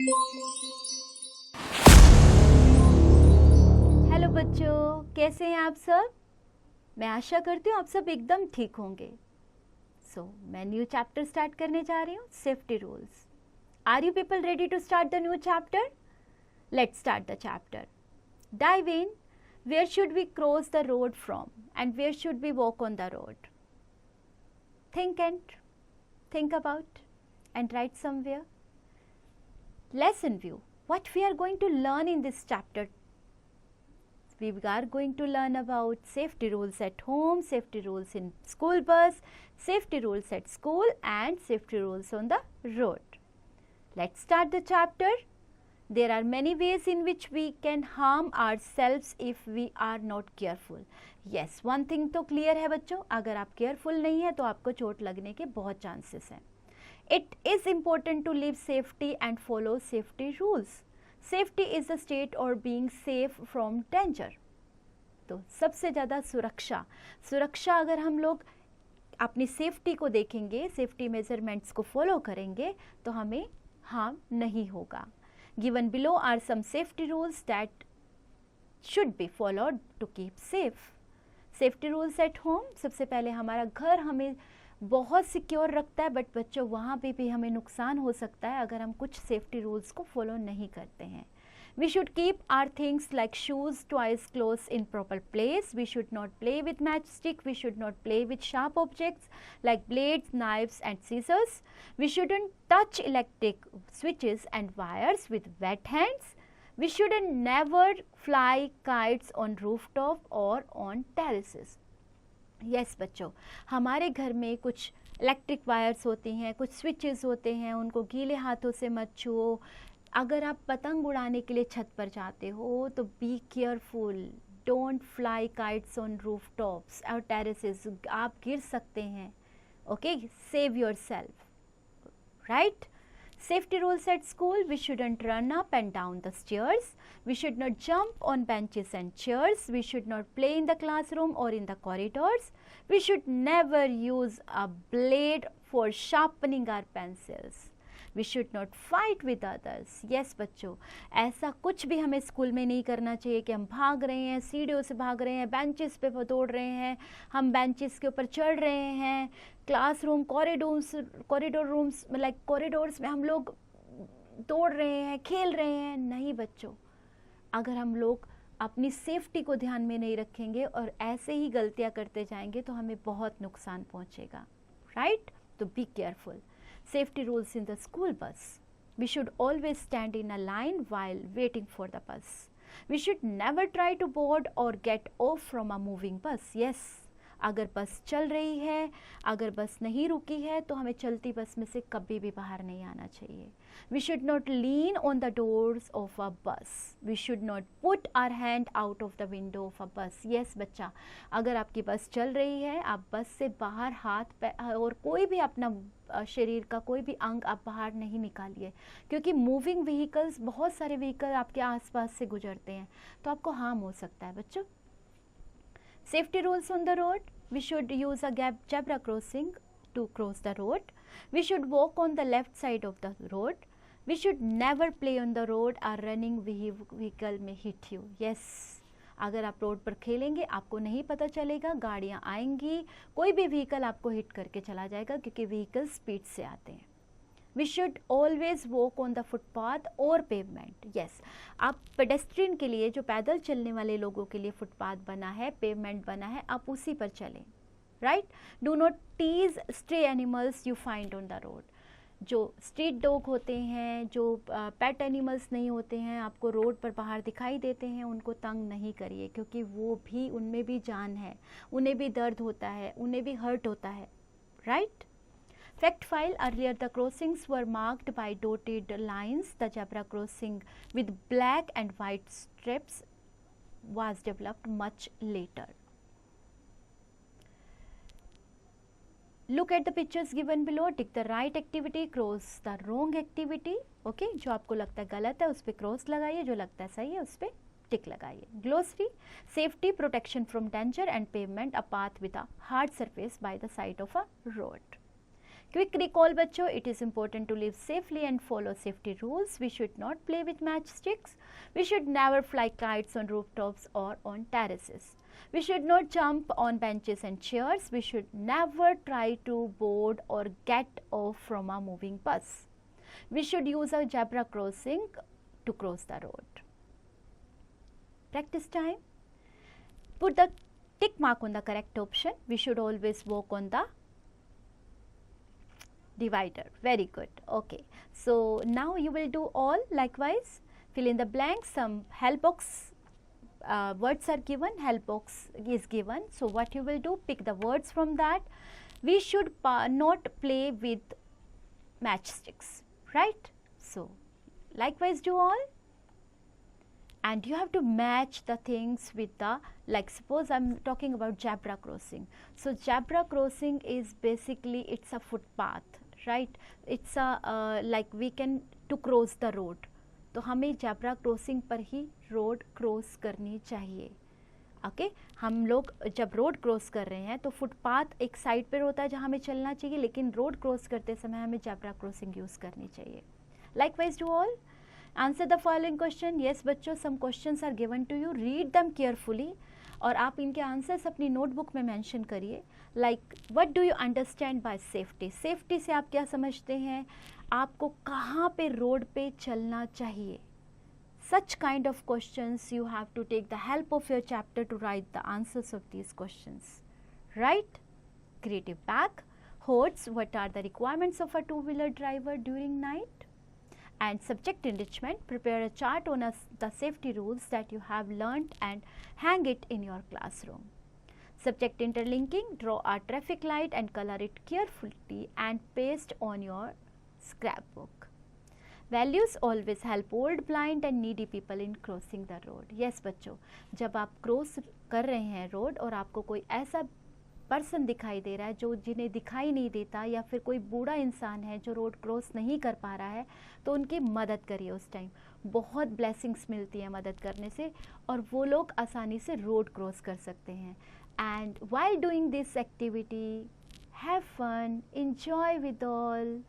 Hello बच्चों, कैसे हैं आप सब? मैं आशा करती हूँ आप सब एकदम ठीक होंगे। मैं न्यू चैप्टर स्टार्ट करने जा रही हूँ, safety rules. Are you people ready to start the new chapter? Let's start the chapter. Dive in. Where should we cross the road from and where should we walk on the road? Think about and write somewhere. Lesson view. What we are going to learn in this chapter? We are going to learn about safety rules at home, safety rules in school bus, safety rules at school and safety rules on the road. Let's start the chapter. There are many ways in which we can harm ourselves if we are not careful. Yes, one thing तो clear है बच्चों, अगर आप careful नहीं है तो आपको चोट लगने के बहुत chances हैं. It is important to live safety and follow safety rules. Safety is the state or being safe from danger. तो सबसे ज़्यादा सुरक्षा अगर हम लोग अपनी सेफ्टी को देखेंगे, सेफ्टी मेजरमेंट्स को फॉलो करेंगे तो हमें हार्म नहीं होगा. Given below are some safety rules that should be followed to keep safe. Safety rules at home. सबसे पहले हमारा घर हमें बहुत सिक्योर रखता है, बट बच्चों वहाँ पे भी हमें नुकसान हो सकता है अगर हम कुछ सेफ्टी रूल्स को फॉलो नहीं करते हैं. We should keep our things like shoes, toys, clothes in proper place. We should not play with matchstick. We should not play with sharp objects like blades, knives and scissors. We shouldn't touch electric switches and wires with wet hands. We shouldn't never fly kites on rooftop or on terraces. Yes बच्चों, हमारे घर में कुछ electric wires होती हैं, कुछ switches होते हैं, उनको गीले हाथों से मत छुओ. अगर आप पतंग उड़ाने के लिए छत पर जाते हो तो be careful. Don't fly kites on roof tops और टेरेसेस. आप गिर सकते हैं. Okay, save your self. Right. Safety rules at school. We shouldn't run up and down the stairs. We should not jump on benches and chairs. We should not play in the classroom or in the corridors. We should never use a blade for sharpening our pencils. We should not fight with others. Yes बच्चों, ऐसा कुछ भी हमें school में नहीं करना चाहिए कि हम भाग रहे हैं, सीढ़ियों से भाग रहे हैं, बेंचेस पे दौड़ रहे हैं, हम बेंचेस के ऊपर चढ़ रहे हैं, classroom corridor rooms like corridors में हम लोग दौड़ रहे हैं, खेल रहे हैं. नहीं बच्चों, अगर हम लोग अपनी सेफ्टी को ध्यान में नहीं रखेंगे और ऐसे ही गलतियां करते जाएंगे तो हमें बहुत नुकसान पहुंचेगा. राइट. तो be careful. Safety rules in the school bus. We should always stand in a line while waiting for the bus. We should never try to board or get off from a moving bus. Yes, अगर बस चल रही है, अगर बस नहीं रुकी है तो हमें चलती बस में से कभी भी बाहर नहीं आना चाहिए. We should not lean on the doors of a bus. We should not put our hand out of the window of a bus. Yes बच्चा, अगर आपकी बस चल रही है, आप बस से बाहर हाथ और कोई भी अपना शरीर का कोई भी अंग आप बाहर नहीं निकालिए, क्योंकि मूविंग व्हीकल्स, बहुत सारे व्हीकल आपके आसपास से गुजरते हैं तो आपको हार्म हो सकता है बच्चों. Safety rules on the road. We should use a zebra crossing to cross the road. We should walk on the left side of the road. We should never play on the road. A running vehicle may hit you. Yes, अगर आप road पर खेलेंगे आपको नहीं पता चलेगा, गाड़ियाँ आएंगी, कोई भी व्हीकल आपको हिट करके चला जाएगा क्योंकि व्हीकल स्पीड से आते हैं. We should always walk on the footpath or pavement. Yes, आप पेडेस्ट्रियन के लिए, जो पैदल चलने वाले लोगों के लिए फुटपाथ बना है, पेवमेंट बना है, आप उसी पर चलें. Right. Do not tease stray animals you find on the road. जो स्ट्रीट डॉग होते हैं, जो पेट एनिमल्स नहीं होते हैं, आपको रोड पर बाहर दिखाई देते हैं, उनको तंग नहीं करिए क्योंकि वो भी, उनमें भी जान है, उन्हें भी दर्द होता है, उन्हें भी हर्ट होता है. Right. Fact file. Earlier the crossings were marked by dotted lines. The zebra crossing with black and white strips was developed much later. Look at the pictures given below. Tick the right activity, cross the wrong activity. Okay, जो आपको लगता है गलत है उस पर cross लगाइए, जो लगता है सही है उस पर टिक लगाइए. Glossary. Safety, protection from danger and pavement, a path with a hard surface by the side of a road. Quick recall बच्चों, it is important to live safely and follow safety rules. We should not play with matchsticks. We should never fly kites on rooftops or on terraces. We should not jump on benches and chairs. We should never try to board or get off from a moving bus. We should use a zebra crossing to cross the road. Practice time. Put the tick mark on the correct option. We should always walk on the divider. Very good. Okay, so now you will do all likewise. Fill in the blanks. Some help box words are given, help box is given. So what you will do, pick the words from that. We should not play with matchsticks, right? So likewise do all, and you have to match the things with the, like suppose I'm talking about zebra crossing. So zebra crossing is basically, it's a footpath, right? It's a like we can to cross the road, तो हमें zebra crossing पर ही road cross करनी चाहिए. Okay हम लोग जब road cross कर रहे हैं तो फुटपाथ एक साइड पर होता है जहाँ हमें चलना चाहिए, लेकिन रोड क्रॉस करते समय हमें zebra crossing यूज़ करनी चाहिए. Likewise do all. Answer the following question. Yes बच्चों, some questions are given to you. Read them carefully. और आप इनके आंसर्स अपनी नोटबुक में मेंशन करिए. Like what do you understand by safety. Safety से आप क्या समझते हैं, आपको कहाँ पे रोड पे चलना चाहिए. Such kind of questions you have to take the help of your chapter to write the answers of these questions. Right? Creative back. Hordes, what are the requirements of a two-wheeler driver during night? And subject enrichment, prepare a chart on the safety rules that you have learnt and hang it in your classroom. Subject interlinking, draw a traffic light and color it carefully and paste on your scrapbook. Values, always help old, blind and needy people in crossing the road. Yes बच्चों, जब आप cross कर रहे हैं road और आपको कोई ऐसा पर्सन दिखाई दे रहा है जो जिन्हें दिखाई नहीं देता, या फिर कोई बूढ़ा इंसान है जो रोड क्रॉस नहीं कर पा रहा है, तो उनकी मदद करिए. उस टाइम बहुत ब्लेसिंग्स मिलती हैं मदद करने से, और वो लोग आसानी से रोड क्रॉस कर सकते हैं. And while doing this activity, have fun, enjoy with all.